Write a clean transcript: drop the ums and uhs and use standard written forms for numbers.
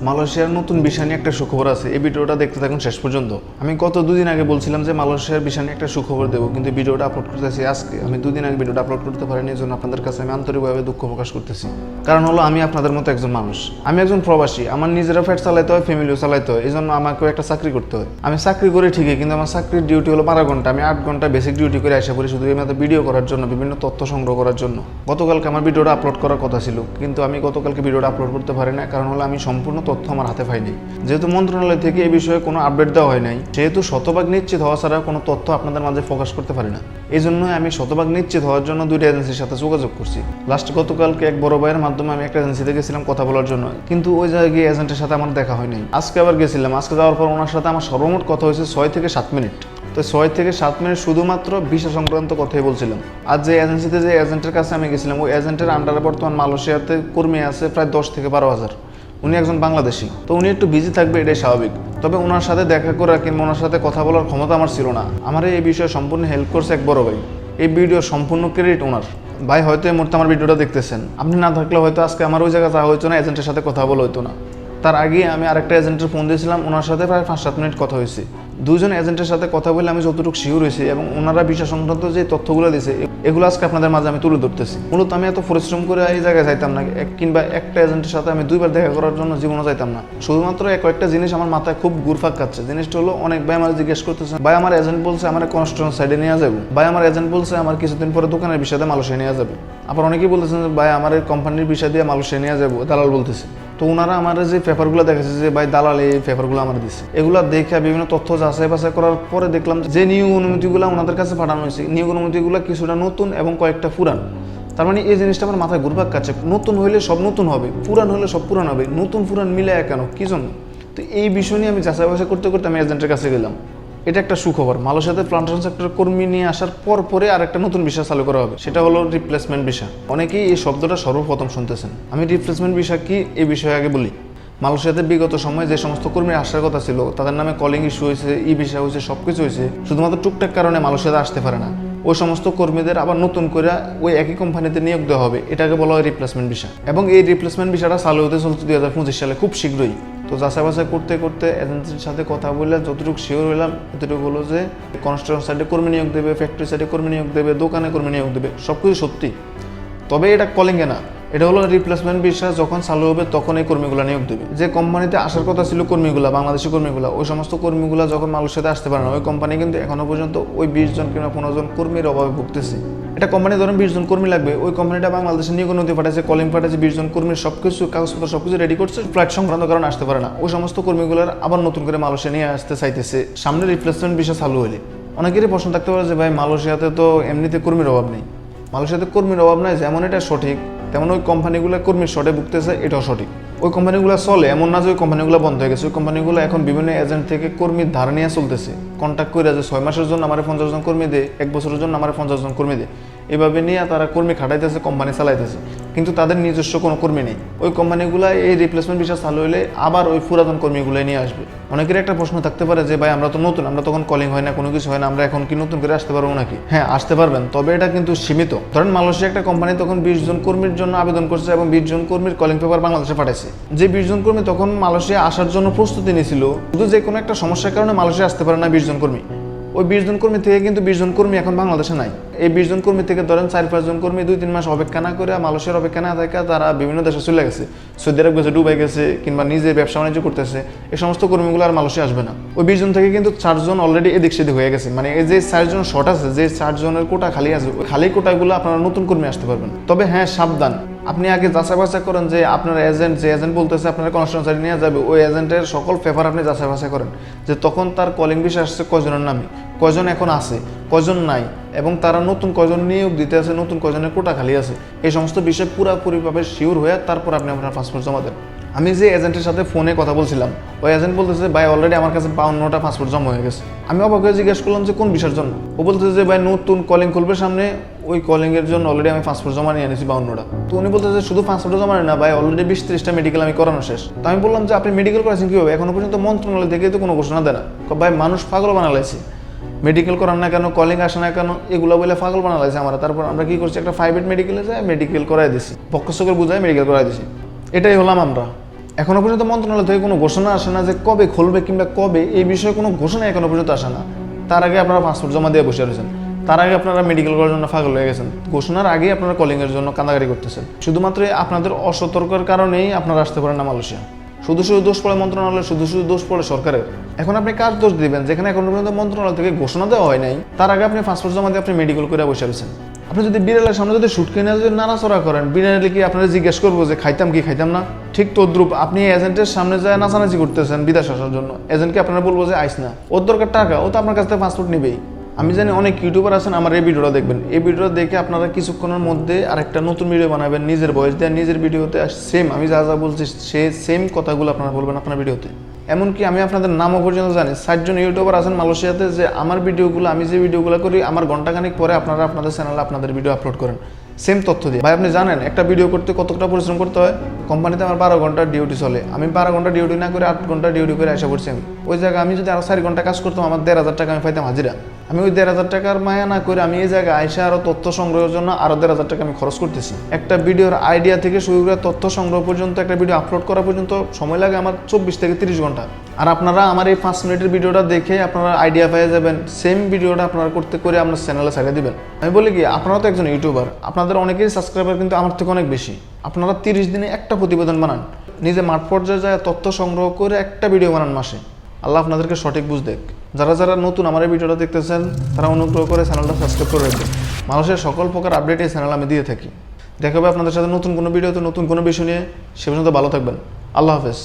মালয়েশিয়ার নতুন ভিসা নিয়ে একটা সুখবর আছে। এই ভিডিওটা দেখতে থাকুন শেষ পর্যন্ত। আমি গত দুদিন আগে বলছিলাম যে মালয়েশিয়ার ভিসা নিয়ে একটা সুখবর দেবো, কিন্তু ভিডিওটা আপলোড করতেছি আজকে। আমি দুদিন আগে ভিডিওটা আপলোড করতে পারিনি, এই জন্য আপনাদের কাছে আমি আন্তরিকভাবে দুঃখ প্রকাশ করতেছি। কারণ হলো আমি আপনাদের মতো একজন মানুষ, আমি একজন প্রবাসী। আমার নিজেরা ফ্যাট চালাইতে হয়, ফ্যামিলিও চালাইতে হয়, এই জন্য আমাকেও একটা চাকরি করতে হয়। আমি চাকরি করি ঠিকই, কিন্তু আমার চাকরির ডিউটি হলো 12 ঘন্টা। আমি 8 ঘন্টা বেসিক ডিউটি করে আসা পড়ি শুধু এই মতো ভিডিও করার জন্য, বিভিন্ন তথ্য সংগ্রহ করার জন্য। গতকালকে আমার ভিডিওটা আপলোড করার কথা ছিল, কিন্তু আমি গতকালকে ভিডিওটা আপলোড করতে পারি না। কারণ হলো আমি সম্পূর্ণ তথ্য আমার হাতে পাইনি, যেহেতু মন্ত্রণালয় থেকে এই বিষয়ে কোনো আপডেট দেওয়া হয় নাই। যেহেতু শতভাগ নিশ্চিত হওয়া ছাড়া কোনো তথ্য আপনাদের মাঝে প্রকাশ করতে পারি না, এই জন্যই আমি শতভাগ নিশ্চিত হওয়ার জন্য দুইটা এজেন্সির সাথে যোগাযোগ করছি। লাস্ট গতকালকে এক বড় ভাইয়ের মাধ্যমে আমি একটা এজেন্সিতে গেছিলাম কথা বলার জন্য, কিন্তু ওই জায়গায় এজেন্টের সাথে আমার দেখা হয়নি। আজকে আবার গেছিলাম, আজকে যাওয়ার পর ওনার সাথে আমার সর্বমোট কথা হয়েছে 6 থেকে 7 মিনিট। তো 6 থেকে 7 মিনিট শুধুমাত্র ভিসা সংক্রান্ত কথাই বলছিলাম। আর যে এজেন্সিতে যে এজেন্টের কাছে আমি গেছিলাম, ওই এজেন্টের আন্ডারে বর্তমান মালয়েশিয়াতে কর্মী আছে প্রায় 10 থেকে 12 হাজার। উনি একজন বাংলাদেশি, তো উনি একটু বিজি থাকবে, এটাই স্বাভাবিক। তবে ওনার সাথে দেখা করা কিংবা ওনার সাথে কথা বলার ক্ষমতা আমার ছিল না। আমার এই বিষয়ে সম্পূর্ণ হেল্প করছে এক বড় ভাই। এই ভিডিও সম্পূর্ণ ক্রেডিট ওনার। ভাই হয়তো এই মুহূর্তে আমার ভিডিওটা দেখতেছেন, আপনি না থাকলে হয়তো আজকে আমার ওই জায়গায় যাওয়া হইতো না, এজেন্টের সাথে কথা বলা হইতো না। তার আগে আমি আরেকটা এজেন্টের ফোন দিয়েছিলাম, ওনার সাথে প্রায় 5-7 মিনিট কথা হয়েছে। দুজন এজেন্টের সাথে কথা বলে আমি যতটুকু শিওর হয়েছি এবং ওনারা ভিসা সংক্রান্ত যে তথ্যগুলো দিয়েছে এগুলো আজকে আপনাদের মাঝে আমি তুলে ধরতেছি। মূলত আমি এত পরিশ্রম করে এই জায়গায় যাইতাম না, কিংবা একটা এজেন্টের সাথে আমি 2বার দেখা করার জন্য জীবনে যাইতাম না। শুধুমাত্র কয়েকটা জিনিস আমার মাথায় খুব ঘুরপাক খাচ্ছে। জিনিসটা হলো, অনেক ভাই আমার জিজ্ঞেস করতেছে, ভাই আমার এজেন্ট বলছে আমার কনস্ট্রাকশন সাইডে নিয়ে যাবো, ভাই আমার এজেন্ট বলছে আমার কিছুদিন পরে দোকানের বিষয়ে মালয়েশিয়া নিয়ে যাবে। আবার অনেকেই বলতেছেন যে ভাই আমার কোম্পানির বিষয় দিয়ে মালয়েশিয়া নিয়ে যাবো, দালাল বলতেছে। তো ওনারা আমার যে পেপারগুলো দেখেছে যে ভাই দালাল এই পেপারগুলো আমার দিচ্ছে, এগুলো দেখে বিভিন্ন তথ্য যাচাই বাছাই করার পরে দেখলাম যে নিয়োগ অনুমতিগুলো ওনাদের কাছে পাঠানো হয়েছে, নিয়োগ অনুমতিগুলো কিছুটা নতুন এবং কয়েকটা পুরান। তার মানে এই জিনিসটা আমার মাথায় ঘুরপাক খাচ্ছে। নতুন হইলে সব নতুন হবে, পুরান হলে সব পুরান হবে, নতুন পুরান মিলে কেন, কি জন্য? তো এই বিষয় নিয়ে আমি যাচাই বাছাই করতে করতে আমি এজেন্টের কাছে গেলাম। এটা একটা সুখবর। মালয়েশিয়াতে প্লান্টেশন সেক্টরের কর্মী নিয়ে আসার পরে আরেকটা নতুন ভিসা চালু করা হবে, সেটা হলো রিপ্লেসমেন্ট ভিসা। অনেকেই এই শব্দটা সর্বপ্রথম শুনতেছেন। আমি রিপ্লেসমেন্ট ভিসা কি এই বিষয়ে আগে বলি। মালয়েশিয়াতে বিগত সময়ে যে সমস্ত কর্মী আসার কথা ছিল, তাদের নামে কলিং ইস্যু হয়েছে, ই ভিসা হয়েছে, সব কিছু হয়েছে, শুধুমাত্র টুকটাক কারণে মালয়েশিয়াতে আসতে পারে না। ওই সমস্ত কর্মীদের আবার নতুন করে ওই একই কোম্পানিতে নিয়োগ দেওয়া হবে, এটাকে বলা হয় রিপ্লেসমেন্ট ভিসা। এবং এই রিপ্লেসমেন্ট ভিসাটা চালু হতে চলছে 2025 সালে, খুব শীঘ্রই। তো যাচাই বাছাই করতে করতে এজেন্সির সাথে কথা বলে যতটুকু শিওর হলাম, এতটুকু হলো যে কনস্ট্রাকশন সাইডে কর্মী নিয়োগ দেবে, ফ্যাক্টরি সাইডে কর্মী নিয়োগ দেবে, দোকানে কর্মী নিয়োগ দেবে, সব কিছু সত্যি। তবে এটা কলিংয়ে না, এটা হলো রিপ্লেসমেন্ট ভিসা। যখন চালু হবে তখন এই কর্মীগুলো নিয়োগ দেবে। যে কোম্পানিতে আসার কথা ছিল কর্মীগুলো, বাংলাদেশি কর্মীগুলো, ওই সমস্ত কর্মীগুলো যখন মালয়েশিয়াতে আসতে পারে না, ওই কোম্পানি কিন্তু এখনো পর্যন্ত ওই 20 জন কিংবা 15 জন কর্মীর অভাবে ভুগতেছে। এটা কোম্পানি ধরেন 20 জন কর্মী লাগবে, ওই কোম্পানিটা বাংলাদেশে নিয়োগ অনুমতি পাঠাচ্ছে, কলিং পাঠাচ্ছে, 20 জন কর্মীর সবকিছু কাগজপত্র সবকিছু রেডি করছে, ফ্লাইট সংক্রান্ত কারণে আসতে পারে না। ওই সমস্ত কর্মীগুলোর আবার নতুন করে মালয়েশিয়া নিয়ে আসতে চাইতেছে সামনে রিপ্লেসমেন্ট ভিসা চালু হলে। অনেকেরই প্রশ্ন থাকতে পারে যে ভাই মালয়েশিয়াতে তো এমনিতে কর্মীর অভাব নেই। মালয়েশিয়াতে কর্মীর অভাব নাই, যেমন এটা সঠিক তেমন ওই কোম্পানিগুলো কর্মীর শর্টে ভুগতেছে, এটাও সঠিক। ওই কোম্পানিগুলো চলে, এমন না যে ওই কোম্পানিগুলো বন্ধ হয়ে গেছে। ওই কোম্পানিগুলো এখন বিভিন্ন এজেন্ট থেকে কর্মীর ধার নিয়ে চলতেছে, কন্ট্যাক্ট করে যে 6 মাসের জন্য আমার 50 জন কর্মী দে, 1 বছরের জন্য আমার 50 জন কর্মী দে, এভাবে নিয়ে তারা কর্মী খাটাইতেছে, কোম্পানি চালাইতেছে, কিন্তু তাদের নিজস্ব কোনো কর্মী নেই। ওই কোম্পানিগুলো এই রিপ্লেসমেন্ট ভিসা চালু হলে আবার ওই পুরাতন কর্মীগুলো নিয়ে আসবে। অনেকের একটা প্রশ্ন থাকতে পারে যে ভাই আমরা তো নতুন, আমরা তখন কলিং হয় না, কোনো কিছু হয় না, আমরা এখন কি নতুন করে আসতে পারবো নাকি? হ্যাঁ, আসতে পারবেন, তবে এটা কিন্তু সীমিত। ধরেন মালয়েশিয়া একটা কোম্পানি তখন 20 জন কর্মীর জন্য আবেদন করছে এবং 20 জন কর্মীর কলিং পেপার বাংলাদেশে পাঠাইছে। যে 20 জন কর্মী তখন মালয়েশিয়া আসার জন্য প্রস্তুতি নিয়েছিল, শুধু যে কোনো একটা সমস্যার কারণে মালয়েশিয়া আসতে পারে না 20 জন কর্মী। ওই 20 জন কর্মী থেকে কিন্তু 20 জন কর্মী এখন বাংলাদেশে নাই। এই 20 জন কর্মী থেকে ধরেন 4-5 জন কর্মী 2-3 মাস অপেক্ষা না করে মালয়েশিয়ার অপেক্ষা না থাকে তারা বিভিন্ন দেশে চলে গেছে, সৌদি আরব গেছে, দুবাই গেছে, কিংবা নিজে ব্যবসা বাণিজ্য করতেছে। এই সমস্ত কর্মীগুলো আর মালয়েশিয়া আসবে না। ওই 20 জন থেকে কিন্তু 4 জন অলরেডি এদিক সেদিক হয়ে গেছে। মানে এই যে 4 জন শর্ট আছে, যে 4 জনের কোটা খালি আছে, ওই খালি কোটাগুলো আপনারা নতুন কর্মী আসতে পারবেন। তবে হ্যাঁ, সাবধান, আপনি আগে যাচাই বাছাই করেন যে আপনার এজেন্ট, যে এজেন্ট বলতেছে আপনার কনস্ট্রাকশন সাইডে নিয়ে যাবে, ওই এজেন্টের সকল পেপার আপনি যাচাই বাছাই করেন যে তখন তার কলিং ভিসা আসছে কয়জনের নামে, কয়জন এখন আছে, কয়জন নাই, এবং তারা নতুন কয়জন নিয়োগ দিতে আছে, নতুন কয়জনের কোটা খালি আছে। এই সমস্ত বিষয় পুরোপুরিভাবে শিওর হয়ে তারপর আপনি আপনার পাসপোর্ট জমা দেন। আমি যে এজেন্টের সাথে ফোনে কথা বলছিলাম, ওই এজেন্ট বলতেছে ভাই অলরেডি আমার কাছে 52টা পাসপোর্ট জমা হয়ে গেছে। আমি অবাক হয়ে জিজ্ঞেস করলাম যে কোন বিষয়ের জন্য? ও বলতেছে যে ভাই নতুন কলিং খুলবে সামনে, ওই কলিংয়ের জন্য অলরেডি আমি পাসপোর্ট জমা নিয়ে এনেছি 52টা। তো উনি বলতেছে শুধু পাসপোর্ট জমা না ভাই, অলরেডি 20-30টা মেডিকেল আমি করানো শেষ। তো আমি বললাম যে আপনি মেডিকেল করেছেন কীভাবে? এখনো পর্যন্ত মন্ত্রণালয় থেকে তো কোনো ঘোষণা দেয় না। ভাই মানুষ পাগল বানালাইছে, মেডিকেল করান না কেন, কলিং আসে না কেন, এগুলো বলে পাগল বানালাইছে আমরা। তারপর আমরা কি করছি, একটা প্রাইভেট মেডিকেলে যাই মেডিকেল করাই দিছি, পক্ষস্থকের বুঝাই মেডিকেল করাই দিছি। এটাই হলাম আমরা। এখনো পর্যন্ত মন্ত্রণালয় থেকে কোনো ঘোষণা আসে না যে কবে খুলবে কিংবা কবে, এই বিষয়ে কোনো ঘোষণা এখনো পর্যন্ত আসে না। তার আগে আপনারা পাসপোর্ট জমা দিয়ে বসে রয়েছেন, তার আগে আপনারা মেডিকেল করার জন্য পাগল হয়ে গেছেন, ঘোষণার আগেই আপনারা কলিংয়ের জন্য কান্দাকারি করতেছেন। শুধুমাত্র আপনাদের অসতর্কের কারণেই আপনারা আসতে পারেন না মালয়েশিয়া। শুধু শুধু দোষ পড়ে মন্ত্রণালয়, শুধু শুধু দোষ পড়ে সরকারের। এখন আপনি কার দোষ দিবেন যেখানে এখনো পর্যন্ত মন্ত্রণালয় থেকে ঘোষণা দেওয়া হয় নাই, তার আগে আপনি পাসপোর্ট জমা দিয়ে আপনি মেডিকেল করে বসে রয়েছেন। আপনি যদি বিড়ালের সামনে যদি শুটকে নিয়ে যদি নাড়াচড়া করেন, বিড়ালে কি আপনারা জিজ্ঞেস করবো যে খাইতাম কি খাইতাম না? ঠিক তদ্রুপ আপনি এজেন্টের সামনে যায় নাচানাচি করতেছেন বিদেশ আসার জন্য, এজেন্টকে আপনারা বলবো যে আইস না, ওর দরকার টাকা, ও তো আপনার কাছ থেকে পাসপোর্ট নিবেই। আমি জানি অনেক ইউটিউবার আছেন আমার এই ভিডিওটা দেখবেন, এই ভিডিওটা দেখে আপনারা কিছুক্ষণের মধ্যে আরেকটা নতুন ভিডিও বানাবেন নিজের ভয়েস দিয়ে, নিজের ভিডিওতে সেম আমি যা যা বলছি সে সেম কথাগুলো আপনারা বলবেন আপনার ভিডিওতে। এমনকি আমি আপনাদের নামও পর্যন্ত জানি, 60 জন ইউটিউবার আছেন মালয়েশিয়াতে যে আমার ভিডিওগুলো, আমি যে ভিডিওগুলো করি আমার ঘন্টাখানিক পরে আপনারা আপনাদের চ্যানেলে আপনাদের ভিডিও আপলোড করেন সেম তথ্য দিয়ে। ভাই আপনি জানেন একটা ভিডিও করতে কতটা পরিশ্রম করতে হয়? কোম্পানিতে আমার 12 ঘন্টা ডিউটি চলে, আমি 12 ঘন্টা ডিউটি না করে 8 ঘন্টা ডিউটি করে আসা করছি। আমি ওই জায়গায় আমি যদি আরো 4 ঘন্টা কাজ করতাম আমার 1500 টাকা আমি পাইতাম হাজিরা। আমি ওই 1500 টাকার মায়া না করে আমি এই জায়গায় আইসা আরো তথ্য সংগ্রহের জন্য আরো 1500 টাকা আমি খরচ করতেছি। একটা ভিডিওর আইডিয়া থেকে শুরু করে তথ্য সংগ্রহ পর্যন্ত, একটা ভিডিও আপলোড করা পর্যন্ত সময় লাগে আমার 24 থেকে 30 ঘন্টা। আর আপনারা আমার এই 5 মিনিটের ভিডিওটা দেখে আপনারা আইডিয়া পেয়ে যাবেন, সেম ভিডিওটা আপনারা করতে করে আপনার চ্যানেলে ছেড়ে দিবেন। আমি বলি কি, আপনারা তো একজন ইউটিউবার, আপনাদের অনেকেই সাবস্ক্রাইবার কিন্তু আমার থেকে অনেক বেশি। আপনারা 30 দিনে একটা প্রতিবেদন বানান, নিজে মাঠ পর্যায়ে যায় তথ্য সংগ্রহ করে একটা ভিডিও বানান মাসে। আল্লাহ আপনাদেরকে সঠিক বুঝ দেখ। যারা যারা নতুন আমার এই ভিডিওটা দেখতেছেন তারা অনুগ্রহ করে চ্যানেলটা সাবস্ক্রাইব করে রাখবেন। মানুষের সকল প্রকার আপডেট এই চ্যানেল আমি দিয়ে থাকি। দেখা হবে আপনাদের সাথে নতুন কোনো ভিডিওতে নতুন কোনো বিষয় নিয়ে। সে পর্যন্ত ভালো থাকবেন। আল্লাহ হাফেজ।